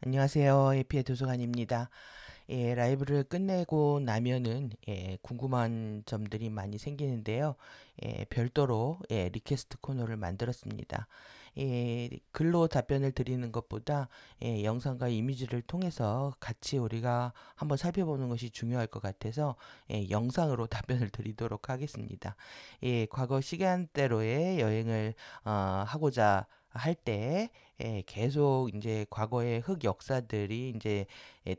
안녕하세요. 해피의 도서관입니다. 라이브를 끝내고 나면은 궁금한 점들이 많이 생기는데요. 별도로 리퀘스트 코너를 만들었습니다. 글로 답변을 드리는 것보다 영상과 이미지를 통해서 같이 우리가 한번 살펴보는 것이 중요할 것 같아서 영상으로 답변을 드리도록 하겠습니다. 과거 시간대로의 여행을 하고자 할 때 계속 이제 과거의 흑역사들이 이제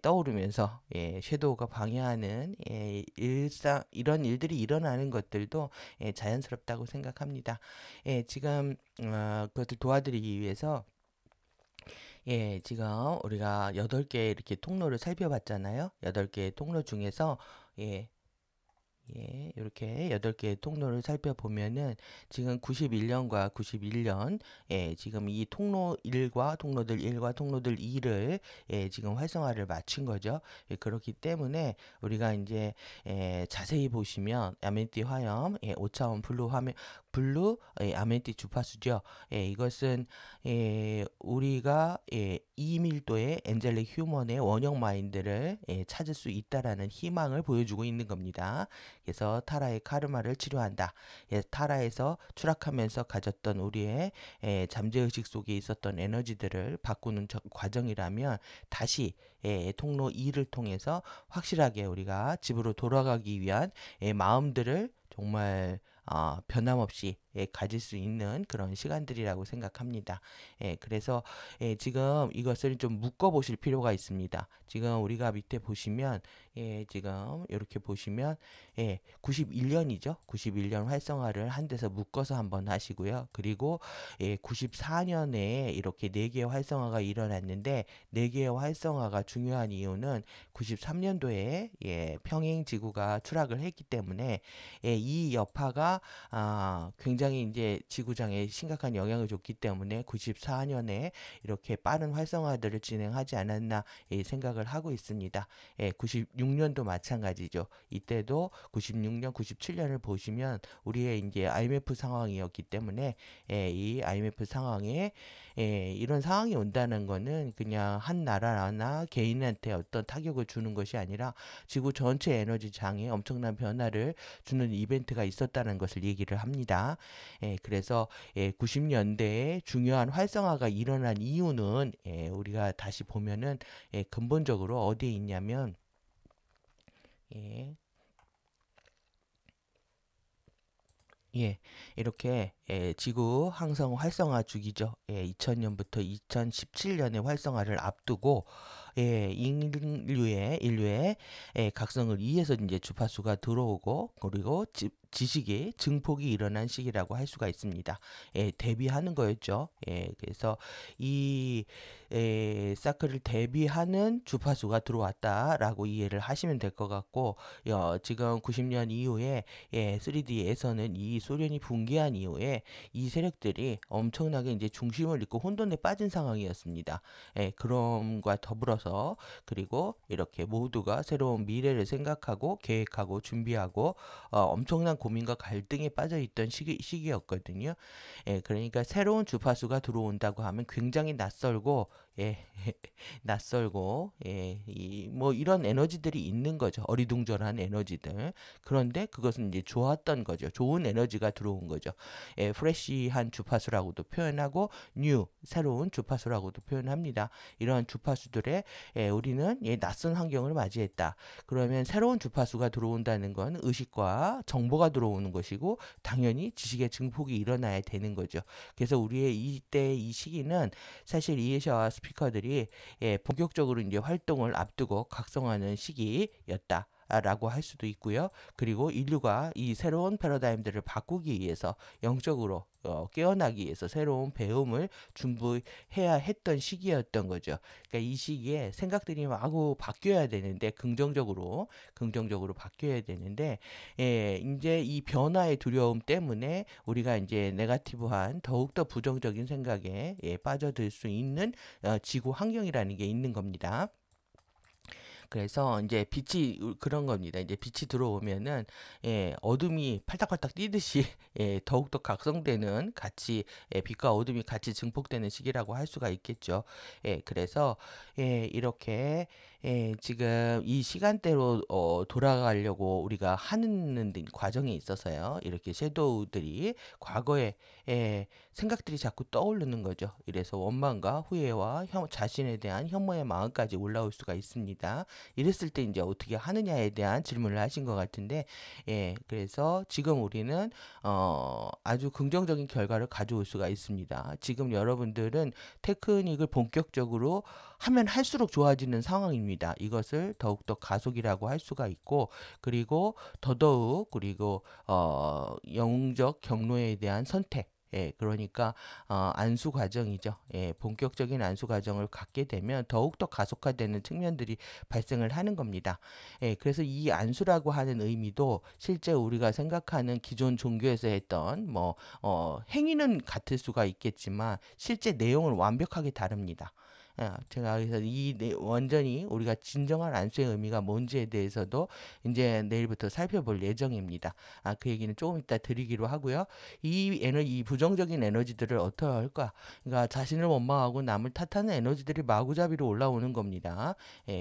떠오르면서 섀도우가 방해하는 일상 이런 일들이 일어나는 것들도 자연스럽다고 생각합니다. 지금 그것을 도와드리기 위해서 지금 우리가 8개 이렇게 통로를 살펴봤잖아요. 8개의 통로 중에서 예, 이렇게 8개의 통로를 살펴보면은 지금 91년과 91년, 지금 이 통로 1과 통로들 1과 통로들 2를 지금 활성화를 마친 거죠. 그렇기 때문에 우리가 이제 자세히 보시면 아멘티 화염, 5차원 블루 화면, 블루 아멘티 주파수죠. 이것은 우리가 2밀도의 엔젤릭 휴먼의 원형 마인드를 찾을 수 있다라는 희망을 보여주고 있는 겁니다. 그래서 타라의 카르마를 치료한다. 타라에서 추락하면서 가졌던 우리의 잠재의식 속에 있었던 에너지들을 바꾸는 과정이라면 다시 통로 2를 통해서 확실하게 우리가 집으로 돌아가기 위한 마음들을 정말 변함없이 가질 수 있는 그런 시간들이라고 생각합니다. 그래서 지금 이것을 좀 묶어 보실 필요가 있습니다. 지금 우리가 밑에 보시면 지금 이렇게 보시면 91년이죠. 91년 활성화를 한 데서 묶어서 한번 하시고요. 그리고 94년에 이렇게 4개의 활성화가 일어났는데 4개의 활성화가 중요한 이유는 93년도에 평행 지구가 추락을 했기 때문에 이 여파가 굉장히 이제 지구장에 심각한 영향을 줬기 때문에 94년에 이렇게 빠른 활성화들을 진행하지 않았나 생각을 하고 있습니다. 96년도 마찬가지죠. 이때도 96년, 97년을 보시면 우리의 이제 IMF 상황이었기 때문에 이 IMF 상황에 이런 상황이 온다는 거는 그냥 한 나라나 개인한테 어떤 타격을 주는 것이 아니라 지구 전체 에너지 장에 엄청난 변화를 주는 이벤트가 있었다는 것을 얘기를 합니다. 그래서 90년대에 중요한 활성화가 일어난 이유는 우리가 다시 보면은 근본적으로 어디에 있냐면 예, 이렇게 지구 항성 활성화 주기죠. 2000년부터 2017년의 활성화를 앞두고 인류의 각성을 위해서 이제 주파수가 들어오고 그리고 지식의 증폭이 일어난 시기라고 할 수가 있습니다. 대비하는 거였죠. 그래서 이 사클을 대비하는 주파수가 들어왔다라고 이해를 하시면 될 것 같고 지금 90년 이후에 3D에서는 이 소련이 붕괴한 이후에 이 세력들이 엄청나게 이제 중심을 잃고 혼돈에 빠진 상황이었습니다. 그럼과 더불어서 그리고 이렇게 모두가 새로운 미래를 생각하고 계획하고 준비하고 엄청난 고민과 갈등에 빠져 있던 시기였거든요. 그러니까 새로운 주파수가 들어온다고 하면 굉장히 낯설고 낯설고 뭐 이런 에너지들이 있는 거죠. 어리둥절한 에너지들. 그런데 그것은 이제 좋았던 거죠. 좋은 에너지가 들어온 거죠. 프레시한 주파수라고도 표현하고 뉴 새로운 주파수라고도 표현합니다. 이러한 주파수들에 우리는 낯선 환경을 맞이했다. 그러면 새로운 주파수가 들어온다는 건 의식과 정보가 들어오는 것이고 당연히 지식의 증폭이 일어나야 되는 거죠. 그래서 우리의 이때 이 시기는 사실 이해샤와 스피커들이 본격적으로 이제 활동을 앞두고 각성하는 시기였다. 라고 할 수도 있고요. 그리고 인류가 이 새로운 패러다임들을 바꾸기 위해서 영적으로 깨어나기 위해서 새로운 배움을 준비해야 했던 시기였던 거죠. 그러니까 이 시기에 생각들이 마구 바뀌어야 되는데 긍정적으로 바뀌어야 되는데 이제 이 변화의 두려움 때문에 우리가 이제 네가티브한 더욱더 부정적인 생각에 빠져들 수 있는 지구 환경이라는 게 있는 겁니다. 그래서 이제 빛이 그런 겁니다. 이제 빛이 들어오면은 어둠이 팔딱팔딱 뛰듯이 더욱더 각성되는 같이 빛과 어둠이 같이 증폭되는 시기라고 할 수가 있겠죠. 그래서 이렇게 지금 이 시간대로 돌아가려고 우리가 하는 과정에 있어서요. 이렇게 섀도우들이 과거에 생각들이 자꾸 떠오르는 거죠. 이래서 원망과 후회와 자신에 대한 혐오의 마음까지 올라올 수가 있습니다. 이랬을 때 이제 어떻게 하느냐에 대한 질문을 하신 것 같은데, 그래서 지금 우리는 아주 긍정적인 결과를 가져올 수가 있습니다. 지금 여러분들은 테크닉을 본격적으로 하면 할수록 좋아지는 상황입니다. 이것을 더욱더 가속이라고 할 수가 있고, 그리고 더더욱 그리고 영웅적 경로에 대한 선택, 그러니까 안수 과정이죠. 본격적인 안수 과정을 갖게 되면 더욱더 가속화되는 측면들이 발생을 하는 겁니다. 그래서 이 안수라고 하는 의미도 실제 우리가 생각하는 기존 종교에서 했던 행위는 같을 수가 있겠지만 실제 내용은 완벽하게 다릅니다. 제가 그래서 완전히 우리가 진정한 안수의 의미가 뭔지에 대해서도 이제 내일부터 살펴볼 예정입니다. 그 얘기는 조금 이따 드리기로 하고요. 이 부정적인 에너지들을 어떻게 할까? 그러니까 자신을 원망하고 남을 탓하는 에너지들이 마구잡이로 올라오는 겁니다.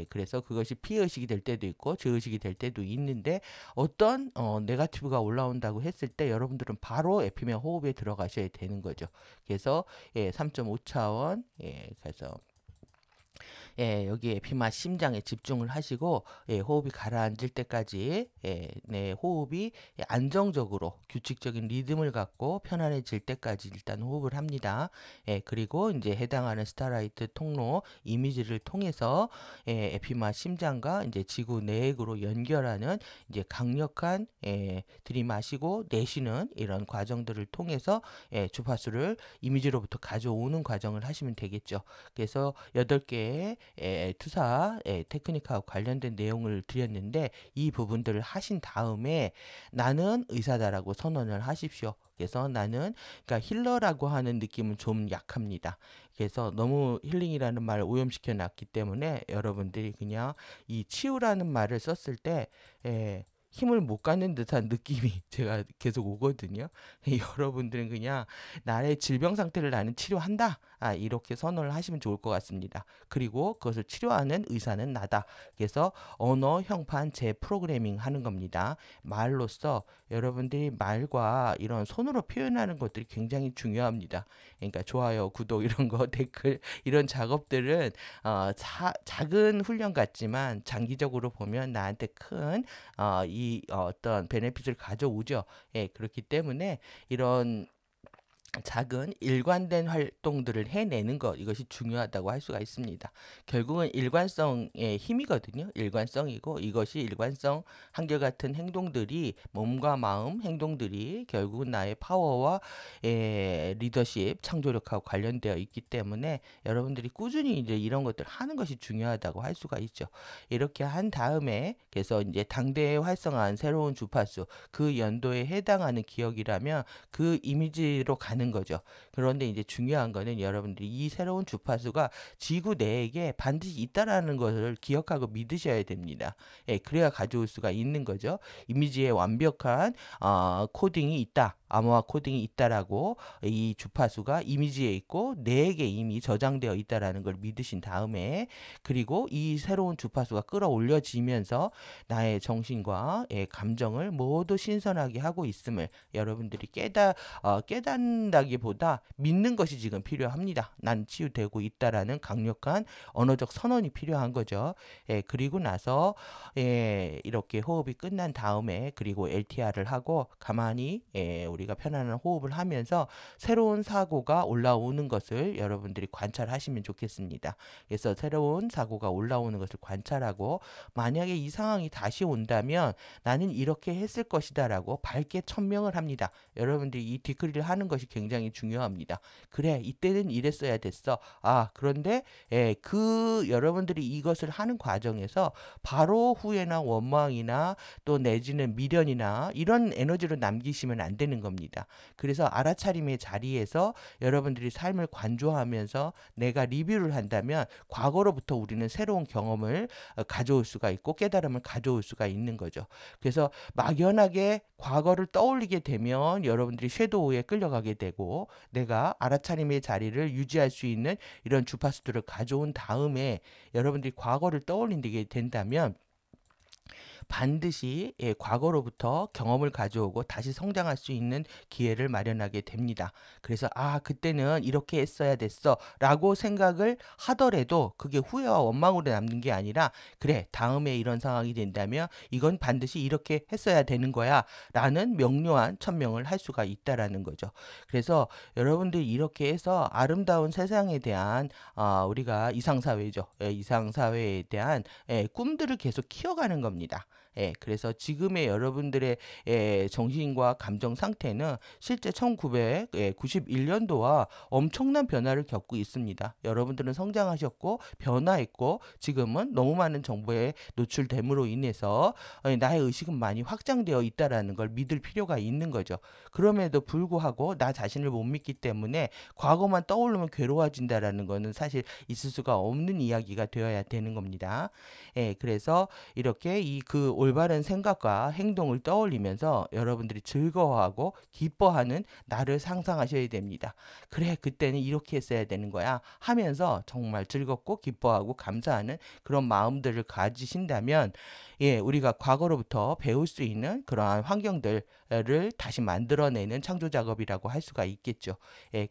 그래서 그것이 피해의식이 될 때도 있고 죄의식이 될 때도 있는데 어떤 네거티브가 올라온다고 했을 때 여러분들은 바로 에피메 호흡에 들어가셔야 되는 거죠. 그래서 3.5차원 그래서 여기 에피마 심장에 집중을 하시고 호흡이 가라앉을 때까지 내 호흡이 안정적으로 규칙적인 리듬을 갖고 편안해질 때까지 일단 호흡을 합니다. 그리고 이제 해당하는 스타라이트 통로 이미지를 통해서 에피마 심장과 이제 지구 내액으로 연결하는 이제 강력한 들이마시고 내쉬는 이런 과정들을 통해서 주파수를 이미지로부터 가져오는 과정을 하시면 되겠죠. 그래서 8개의 투사 테크닉하고 관련된 내용을 드렸는데 이 부분들을 하신 다음에 나는 의사다라고 선언을 하십시오. 그래서 나는 그러니까 힐러라고 하는 느낌은 좀 약합니다. 그래서 너무 힐링이라는 말을 오염시켜 놨기 때문에 여러분들이 그냥 이 치유라는 말을 썼을 때 힘을 못 갖는 듯한 느낌이 제가 계속 오거든요. 여러분들은 그냥 나의 질병 상태를 나는 치료한다. 이렇게 선언을 하시면 좋을 것 같습니다. 그리고 그것을 치료하는 의사는 나다. 그래서 언어, 형판, 재프로그래밍 하는 겁니다. 말로써 여러분들이 말과 이런 손으로 표현하는 것들이 굉장히 중요합니다. 그러니까 좋아요, 구독 이런 거, 댓글 이런 작업들은 작은 훈련 같지만 장기적으로 보면 나한테 큰 어떤 베네핏을 가져오죠. 그렇기 때문에 이런 작은 일관된 활동들을 해내는 것 이것이 중요하다고 할 수가 있습니다. 결국은 일관성의 힘이거든요. 일관성이고 이것이 일관성 한결같은 행동들이 몸과 마음 행동들이 결국은 나의 파워와 리더십 창조력하고 관련되어 있기 때문에 여러분들이 꾸준히 이제 이런 것들 하는 것이 중요하다고 할 수가 있죠. 이렇게 한 다음에 그래서 이제 당대에 활성화한 새로운 주파수 그 연도에 해당하는 기억이라면 그 이미지로 가는 거죠. 그런데 이제 중요한 거는 여러분들이 이 새로운 주파수가 지구 내에 반드시 있다라는 것을 기억하고 믿으셔야 됩니다. 그래야 가져올 수가 있는 거죠. 이미지에 완벽한 코딩이 있다. 암호화 코딩이 있다라고 이 주파수가 이미지에 있고 내에게 이미 저장되어 있다라는 걸 믿으신 다음에 그리고 이 새로운 주파수가 끌어올려지면서 나의 정신과 감정을 모두 신선하게 하고 있음을 여러분들이 깨닫는다기보다 믿는 것이 지금 필요합니다. 난 치유되고 있다라는 강력한 언어적 선언이 필요한 거죠. 그리고 나서 이렇게 호흡이 끝난 다음에 그리고 LTR을 하고 가만히 우리가 편안한 호흡을 하면서 새로운 사고가 올라오는 것을 여러분들이 관찰하시면 좋겠습니다. 그래서 새로운 사고가 올라오는 것을 관찰하고 만약에 이 상황이 다시 온다면 나는 이렇게 했을 것이다 라고 밝게 천명을 합니다. 여러분들이 이 디크리를 하는 것이 굉장히 중요합니다. 그래 이때는 이랬어야 됐어. 그런데 여러분들이 이것을 하는 과정에서 바로 후회나 원망이나 또 내지는 미련이나 이런 에너지를 남기시면 안 되는 겁니다. 그래서 알아차림의 자리에서 여러분들이 삶을 관조하면서 내가 리뷰를 한다면 과거로부터 우리는 새로운 경험을 가져올 수가 있고 깨달음을 가져올 수가 있는 거죠. 그래서 막연하게 과거를 떠올리게 되면 여러분들이 섀도우에 끌려가게 되고, 내가 알아차림의 자리를 유지할 수 있는 이런 주파수들을 가져온 다음에 여러분들이 과거를 떠올리게 된다면 반드시 과거로부터 경험을 가져오고 다시 성장할 수 있는 기회를 마련하게 됩니다. 그래서 그때는 이렇게 했어야 됐어 라고 생각을 하더라도 그게 후회와 원망으로 남는 게 아니라, 그래 다음에 이런 상황이 된다면 이건 반드시 이렇게 했어야 되는 거야 라는 명료한 천명을 할 수가 있다라는 거죠. 그래서 여러분들이 이렇게 해서 아름다운 세상에 대한 우리가 이상사회죠. 이상사회에 대한 꿈들을 계속 키워가는 겁니다. 그래서 지금의 여러분들의 정신과 감정 상태는 실제 1991년도와 엄청난 변화를 겪고 있습니다. 여러분들은 성장하셨고 변화했고 지금은 너무 많은 정보에 노출됨으로 인해서 나의 의식은 많이 확장되어 있다라는 걸 믿을 필요가 있는 거죠. 그럼에도 불구하고 나 자신을 못 믿기 때문에 과거만 떠오르면 괴로워진다라는 거는 사실 있을 수가 없는 이야기가 되어야 되는 겁니다. 그래서 이렇게 그 올바른 생각과 행동을 떠올리면서 여러분들이 즐거워하고 기뻐하는 나를 상상하셔야 됩니다. 그래, 그때는 이렇게 했어야 되는 거야 하면서 정말 즐겁고 기뻐하고 감사하는 그런 마음들을 가지신다면, 우리가 과거로부터 배울 수 있는 그러한 환경들을 다시 만들어내는 창조 작업이라고 할 수가 있겠죠.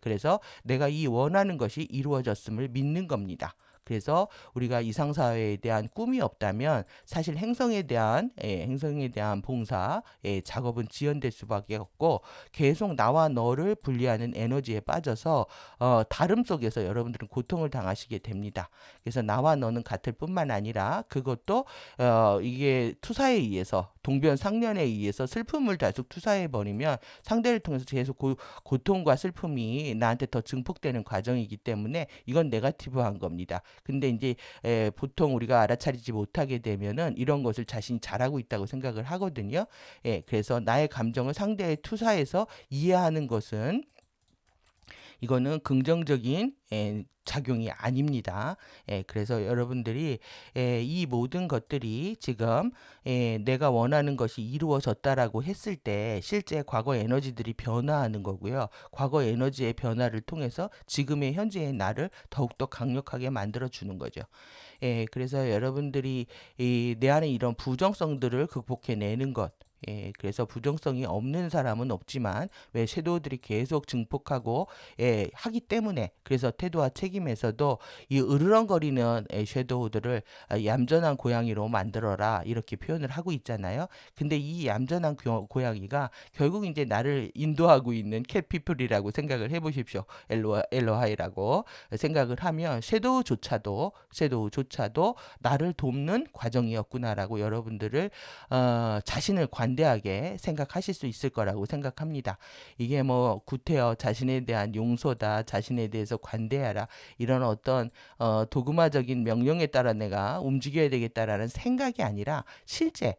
그래서 내가 이 원하는 것이 이루어졌음을 믿는 겁니다. 그래서 우리가 이상사회에 대한 꿈이 없다면 사실 행성에 대한 봉사 작업은 지연될 수밖에 없고, 계속 나와 너를 분리하는 에너지에 빠져서 다름 속에서 여러분들은 고통을 당하시게 됩니다. 그래서 나와 너는 같을 뿐만 아니라 그것도 이게 투사에 의해서, 동변상련에 의해서 슬픔을 계속 투사해 버리면 상대를 통해서 계속 고통과 슬픔이 나한테 더 증폭되는 과정이기 때문에 이건 네거티브한 겁니다. 근데 이제 보통 우리가 알아차리지 못하게 되면은 이런 것을 자신이 잘하고 있다고 생각을 하거든요. 그래서 나의 감정을 상대의 투사해서 이해하는 것은, 이거는 긍정적인 작용이 아닙니다. 그래서 여러분들이 이 모든 것들이 지금 내가 원하는 것이 이루어졌다라고 했을 때 실제 과거 에너지들이 변화하는 거고요. 과거 에너지의 변화를 통해서 지금의 현재의 나를 더욱더 강력하게 만들어 주는 거죠. 그래서 여러분들이 내 안에 이런 부정성들을 극복해내는 것, 그래서 부정성이 없는 사람은 없지만 왜 섀도우들이 계속 증폭하고 하기 때문에, 그래서 태도와 책임에서도 이 으르렁거리는 섀도우들을 얌전한 고양이로 만들어라 이렇게 표현을 하고 있잖아요. 근데 이 얌전한 고양이가 결국 이제 나를 인도하고 있는 캣피플이라고 생각을 해보십시오. 엘로하이라고 생각을 하면 섀도우조차도 나를 돕는 과정이었구나라고 여러분들을 자신을 관대하게 생각하실 수 있을 거라고 생각합니다. 이게 뭐 구태여 자신에 대한 용서다, 자신에 대해서 관대하라, 이런 어떤 도그마적인 명령에 따라 내가 움직여야 되겠다라는 생각이 아니라 실제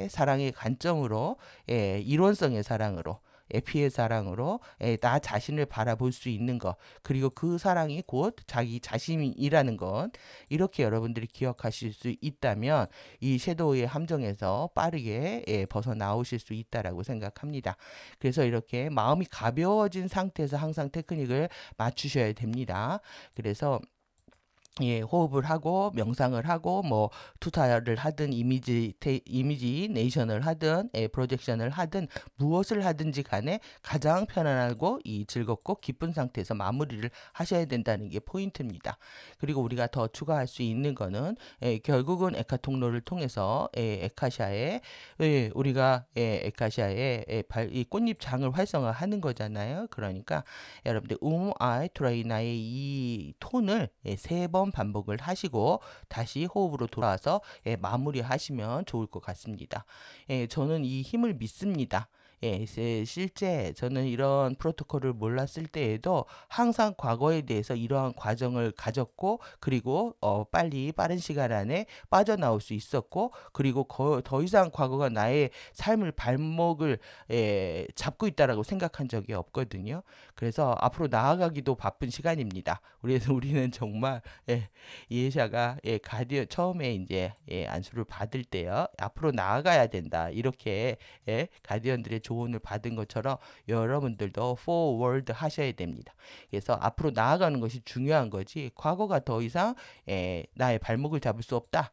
사랑의 관점으로, 이론성의 사랑으로, 피의 사랑으로 나 자신을 바라볼 수 있는 것, 그리고 그 사랑이 곧 자기 자신이라는 것, 이렇게 여러분들이 기억하실 수 있다면 이 섀도우의 함정에서 빠르게 벗어나오실 수 있다라고 생각합니다. 그래서 이렇게 마음이 가벼워진 상태에서 항상 테크닉을 맞추셔야 됩니다. 그래서 호흡을 하고 명상을 하고 뭐 투타를 하든 이미지네이션을 하든 프로젝션을 하든 무엇을 하든지 간에 가장 편안하고 즐겁고 기쁜 상태에서 마무리를 하셔야 된다는 게 포인트입니다. 그리고 우리가 더 추가할 수 있는 거는 결국은 에카 통로를 통해서 에카샤에 우리가 에카샤에 이 꽃잎장을 활성화하는 거잖아요. 그러니까 여러분들 아이 트라이나의 이 톤을 3번 반복을 하시고 다시 호흡으로 돌아와서 마무리하시면 좋을 것 같습니다. 저는 이 힘을 믿습니다. 예, 실제 저는 이런 프로토콜을 몰랐을 때에도 항상 과거에 대해서 이러한 과정을 가졌고, 그리고 빨리 빠른 시간 안에 빠져나올 수 있었고, 그리고 더 이상 과거가 나의 삶을 발목을 잡고 있다라고 생각한 적이 없거든요. 그래서 앞으로 나아가기도 바쁜 시간입니다. 그래서 우리는 정말 이해샤가 가디언 처음에 이제 안수를 받을 때요, 앞으로 나아가야 된다, 이렇게 가디언들의 조언을 받은 것처럼 여러분들도 forward 하셔야 됩니다. 그래서 앞으로 나아가는 것이 중요한 거지, 과거가 더 이상 나의 발목을 잡을 수 없다,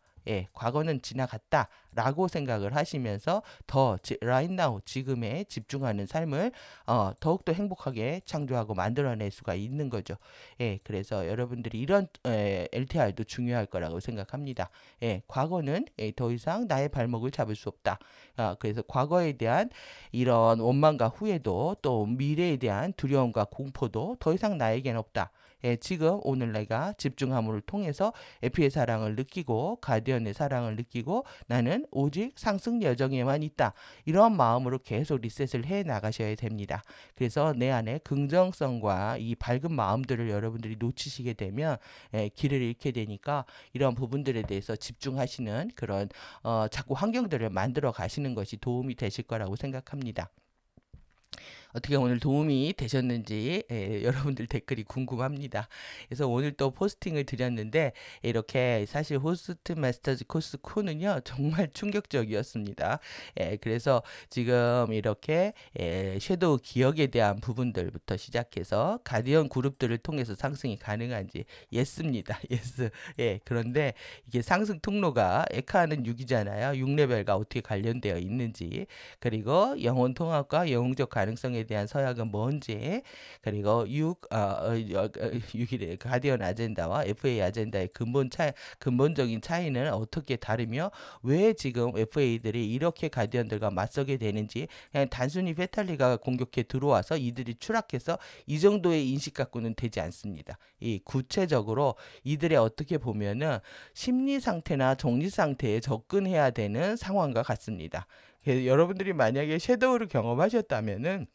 과거는 지나갔다 라고 생각을 하시면서 더 right now, 지금에 집중하는 삶을 더욱더 행복하게 창조하고 만들어낼 수가 있는 거죠. 그래서 여러분들이 이런 LTR도 중요할 거라고 생각합니다. 과거는 더 이상 나의 발목을 잡을 수 없다. 그래서 과거에 대한 이런 원망과 후회도, 또 미래에 대한 두려움과 공포도 더 이상 나에겐 없다. 지금 오늘 내가 집중함을 통해서 F의 사랑을 느끼고 가디언의 사랑을 느끼고 나는 오직 상승 여정에만 있다. 이런 마음으로 계속 리셋을 해 나가셔야 됩니다. 그래서 내 안에 긍정성과 이 밝은 마음들을 여러분들이 놓치시게 되면 길을 잃게 되니까, 이런 부분들에 대해서 집중하시는 그런 자꾸 환경들을 만들어 가시는 것이 도움이 되실 거라고 생각합니다. 어떻게 오늘 도움이 되셨는지 여러분들 댓글이 궁금합니다. 그래서 오늘 또 포스팅을 드렸는데, 이렇게 사실 호스트 마스터즈 코스 2는요 정말 충격적이었습니다. 그래서 지금 이렇게 섀도우 기억에 대한 부분들부터 시작해서 가디언 그룹들을 통해서 상승이 가능한지 예스입니다. 예스. 그런데 이게 상승 통로가 에카는 6이잖아요. 6레벨과 어떻게 관련되어 있는지, 그리고 영혼 통합과 영웅적 가능성에 대한 서약은 뭔지, 그리고 6일의 가디언 아젠다와 FA 아젠다의 근본적인 차이는 어떻게 다르며, 왜 지금 FA들이 이렇게 가디언들과 맞서게 되는지, 그냥 단순히 페탈리가 공격해 들어와서 이들이 추락해서 이 정도의 인식 갖고는 되지 않습니다. 이 구체적으로 이들의 어떻게 보면은 심리 상태나 정신 상태에 접근해야 되는 상황과 같습니다. 그래서 여러분들이 만약에 섀도우를 경험하셨다면은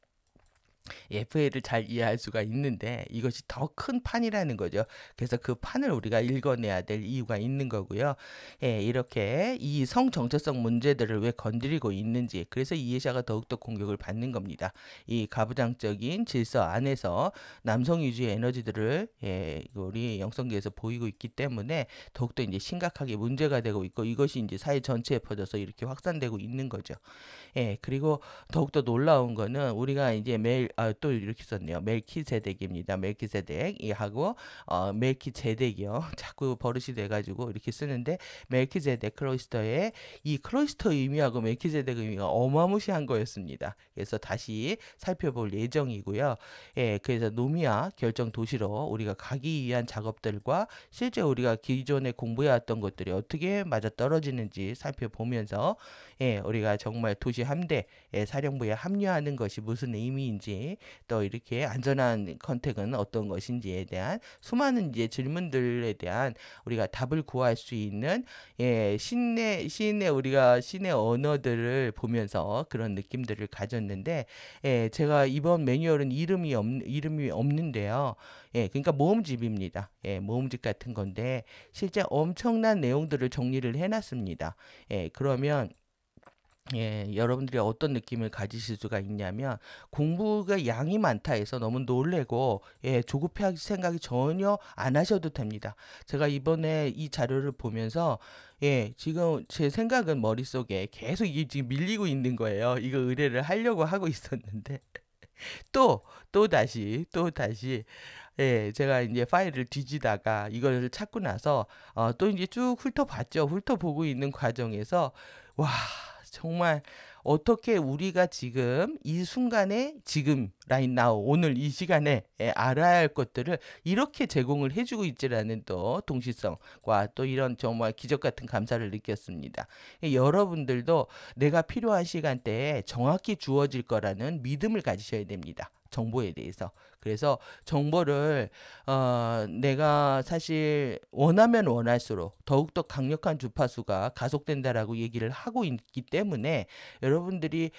FA를 잘 이해할 수가 있는데, 이것이 더 큰 판이라는 거죠. 그래서 그 판을 우리가 읽어내야 될 이유가 있는 거고요. 이렇게 이 성정체성 문제들을 왜 건드리고 있는지, 그래서 이해샤가 더욱더 공격을 받는 겁니다. 이 가부장적인 질서 안에서 남성 위주의 에너지들을 우리 영성계에서 보이고 있기 때문에 더욱더 이제 심각하게 문제가 되고 있고, 이것이 이제 사회 전체에 퍼져서 이렇게 확산되고 있는 거죠. 그리고 더욱더 놀라운 거는 우리가 이제 매일 또 이렇게 썼네요. 멜키세덱입니다. 멜키세덱 하고 멜키제덱이요. 자꾸 버릇이 돼가지고 이렇게 쓰는데, 멜키세덱 클로이스터의 이 클로이스터 의미하고 멜키세덱 의미가 어마무시한 거였습니다. 그래서 다시 살펴볼 예정이고요. 그래서 노미아 결정 도시로 우리가 가기 위한 작업들과 실제 우리가 기존에 공부해왔던 것들이 어떻게 맞아떨어지는지 살펴보면서 우리가 정말 도시 함대 사령부에 합류하는 것이 무슨 의미인지, 또 이렇게 안전한 컨택은 어떤 것인지에 대한 수많은 이제 질문들에 대한 우리가 답을 구할 수 있는 신의 우리가 신의 언어들을 보면서 그런 느낌들을 가졌는데, 제가 이번 매뉴얼은 이름이 없는데요. 그러니까 모음집입니다. 모음집 같은 건데 실제 엄청난 내용들을 정리를 해놨습니다. 그러면 여러분들이 어떤 느낌을 가지실 수가 있냐면, 공부가 양이 많다 해서 너무 놀래고 조급해할 생각이 전혀 안 하셔도 됩니다. 제가 이번에 이 자료를 보면서 지금 제 생각은 머릿속에 계속 이게 지금 밀리고 있는 거예요. 이거 의뢰를 하려고 하고 있었는데 또 다시 제가 이제 파일을 뒤지다가 이걸 찾고 나서 또 이제 쭉 훑어봤죠. 훑어보고 있는 과정에서 와, 정말 어떻게 우리가 지금 이 순간에, 지금 right now, 오늘 이 시간에 알아야 할 것들을 이렇게 제공을 해주고 있지라는 또 동시성과 또 이런 정말 기적 같은 감사를 느꼈습니다. 여러분들도 내가 필요한 시간대에 정확히 주어질 거라는 믿음을 가지셔야 됩니다. 정보에 대해서. 그래서 정보를 내가 사실 원하면 원할수록 더욱더 강력한 주파수가 가속된다라고 얘기를 하고 있기 때문에 여러분들이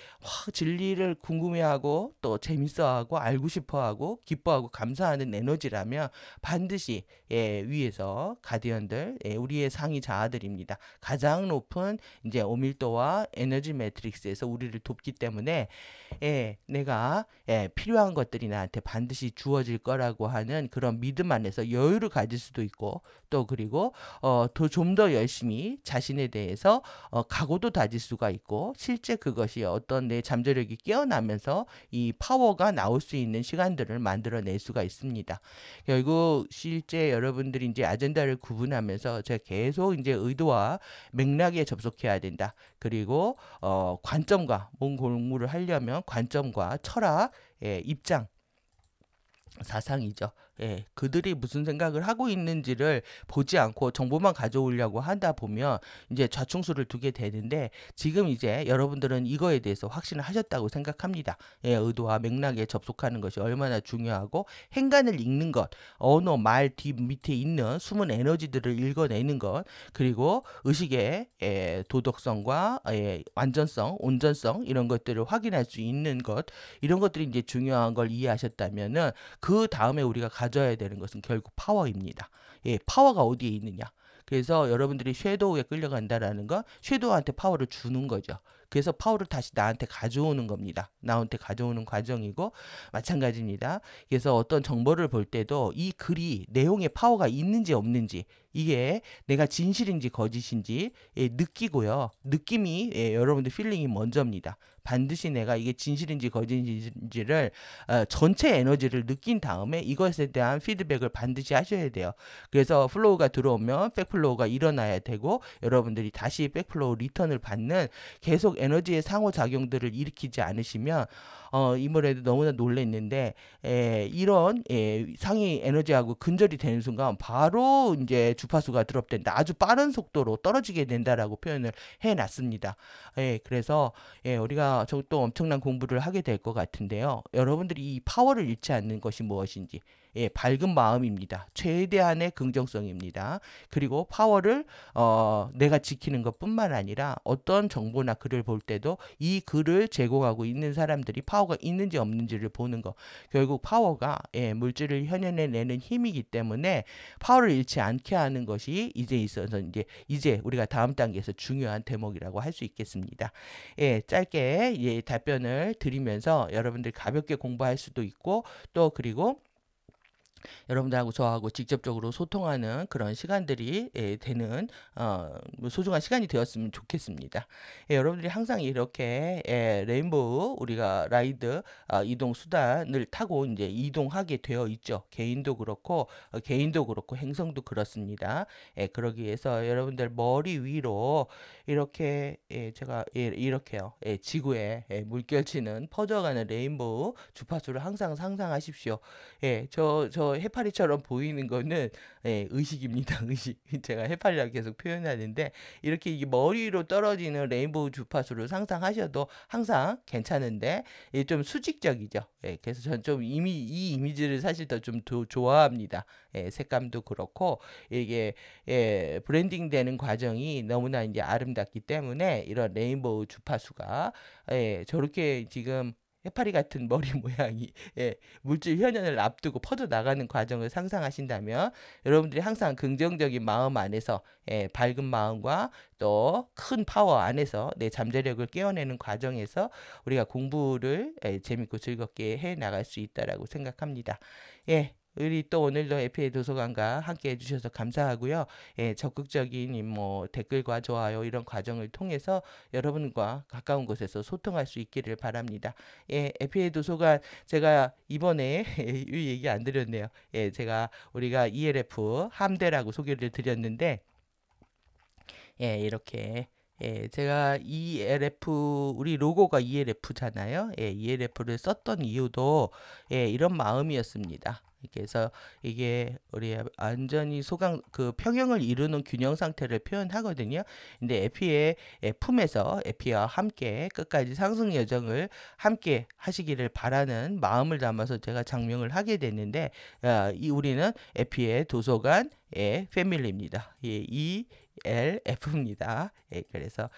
진리를 궁금해하고 또 재밌어하고 알고 싶어하고 기뻐하고 감사하는 에너지라면 반드시 위에서 가디언들, 우리의 상위 자아들입니다. 가장 높은 이제 오밀도와 에너지 매트릭스에서 우리를 돕기 때문에 내가 필요한 것들이 나한테 반드시 주어질 거라고 하는 그런 믿음 안에서 여유를 가질 수도 있고, 또 그리고 좀 더 열심히 자신에 대해서 각오도 다질 수가 있고, 실제 그것이 어떤 내 잠재력이 깨어나면서 이 파워가 나올 수 있는 시간들을 만들어낼 수가 있습니다. 결국 실제 여러분들이 이제 아젠다를 구분하면서 제가 계속 이제 의도와 맥락에 접속해야 된다. 그리고 관점과 몸 공부를 하려면 관점과 철학, 입장, 사상이죠. 그들이 무슨 생각을 하고 있는지를 보지 않고 정보만 가져오려고 하다 보면 이제 좌충수를 두게 되는데, 지금 이제 여러분들은 이거에 대해서 확신을 하셨다고 생각합니다. 의도와 맥락에 접속하는 것이 얼마나 중요하고, 행간을 읽는 것, 언어, 말 뒤 밑에 있는 숨은 에너지들을 읽어내는 것, 그리고 의식의 도덕성과 완전성, 온전성 이런 것들을 확인할 수 있는 것, 이런 것들이 이제 중요한 걸 이해하셨다면은 그 다음에 우리가 가져야 되는 것은 결국 파워입니다. 파워가 어디에 있느냐? 그래서 여러분들이 섀도우에 끌려간다라는 건 섀도우한테 파워를 주는 거죠. 그래서 파워를 다시 나한테 가져오는 겁니다. 나한테 가져오는 과정이고 마찬가지입니다. 그래서 어떤 정보를 볼 때도 이 글이 내용에 파워가 있는지 없는지, 이게 내가 진실인지 거짓인지 느끼고요. 느낌이 여러분들 필링이 먼저입니다. 반드시 내가 이게 진실인지 거짓인지를 전체 에너지를 느낀 다음에 이것에 대한 피드백을 반드시 하셔야 돼요. 그래서 플로우가 들어오면 백플로우가 일어나야 되고, 여러분들이 다시 백플로우 리턴을 받는 계속 에너지의 상호작용들을 일으키지 않으시면 이번에도 너무나 놀랐는데 이런 상위 에너지하고 근절이 되는 순간 바로 이제 주파수가 드롭된다. 아주 빠른 속도로 떨어지게 된다라고 표현을 해놨습니다. 그래서 우리가 또 엄청난 공부를 하게 될 것 같은데요. 여러분들이 이 파워를 잃지 않는 것이 무엇인지, 밝은 마음입니다. 최대한의 긍정성입니다. 그리고 파워를 내가 지키는 것뿐만 아니라 어떤 정보나 글을 볼 때도 이 글을 제공하고 있는 사람들이 파워가 있는지 없는지를 보는 것. 결국 파워가 물질을 현현해내는 힘이기 때문에 파워를 잃지 않게 하는 것이 이제 있어서 이제 우리가 다음 단계에서 중요한 대목이라고 할 수 있겠습니다. 짧게 답변을 드리면서 여러분들 가볍게 공부할 수도 있고, 또 그리고 여러분들하고 저하고 직접적으로 소통하는 그런 시간들이 되는 소중한 시간이 되었으면 좋겠습니다. 여러분들이 항상 이렇게 레인보우 우리가 라이드 이동 수단을 타고 이제 이동하게 되어 있죠. 개인도 그렇고 행성도 그렇습니다. 그러기 위해서 여러분들 머리 위로 이렇게 제가 이렇게요. 지구에 물결치는 퍼져가는 레인보우 주파수를 항상 상상하십시오. 저 해파리처럼 보이는 거는 의식입니다. 의식. 제가 해파리라고 계속 표현하는데, 이렇게 이게 머리 위로 떨어지는 레인보우 주파수를 상상하셔도 항상 괜찮은데 좀 수직적이죠. 그래서 저는 좀 이 이미지를 사실 더 좀 좋아합니다. 색감도 그렇고 이게 브랜딩 되는 과정이 너무나 이제 아름답기 때문에 이런 레인보우 주파수가 저렇게 지금 해파리 같은 머리 모양이 물질 현현을 앞두고 퍼져나가는 과정을 상상하신다면, 여러분들이 항상 긍정적인 마음 안에서 밝은 마음과 또 큰 파워 안에서 내 잠재력을 깨어내는 과정에서 우리가 공부를 재밌고 즐겁게 해나갈 수 있다라고 생각합니다. 우리 또 오늘도 FA 도서관과 함께 해주셔서 감사하고요. 적극적인 뭐 댓글과 좋아요 이런 과정을 통해서 여러분과 가까운 곳에서 소통할 수 있기를 바랍니다. FA 도서관 제가 이번에 이 얘기 안 드렸네요. 제가 우리가 ELF 함대라고 소개를 드렸는데, 이렇게 제가 ELF 우리 로고가 ELF잖아요. ELF를 썼던 이유도 이런 마음이었습니다. 그래서 이게 우리 완전히 그 평형을 이루는 균형 상태를 표현하거든요. 근데 에피의 품에서 에피와 함께 끝까지 상승 여정을 함께 하시기를 바라는 마음을 담아서 제가 장명을 하게 됐는데, 우리는 에피의 도서관의 패밀리입니다. 예, ELF입니다. 예, 그래서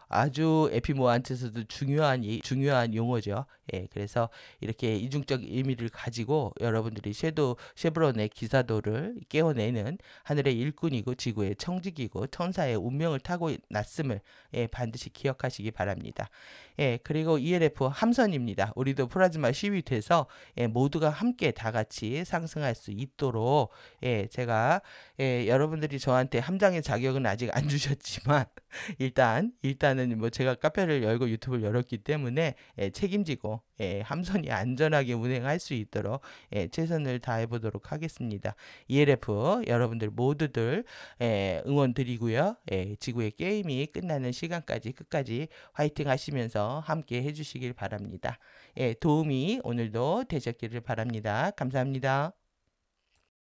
아주 에피모한테서도 중요한 용어죠. 예, 그래서 이렇게 이중적 의미를 가지고 여러분들이 쉐브론의 기사도를 깨워내는 하늘의 일꾼이고 지구의 청직이고 천사의 운명을 타고 났음을 반드시 기억하시기 바랍니다. 그리고 ELF 함선입니다. 우리도 플라즈마 시위 돼서 모두가 함께 다 같이 상승할 수 있도록 제가 여러분들이 저한테 함장의 자격은 아직 안 주셨지만 일단은 뭐 제가 카페를 열고 유튜브를 열었기 때문에 책임지고 함선이 안전하게 운행할 수 있도록 최선을 다해 보도록 하겠습니다. ELF 여러분들 모두들 응원 드리고요. 지구의 게임이 끝나는 시간까지 끝까지 화이팅 하시면서 함께 해주시길 바랍니다. 도움이 오늘도 되셨기를 바랍니다. 감사합니다.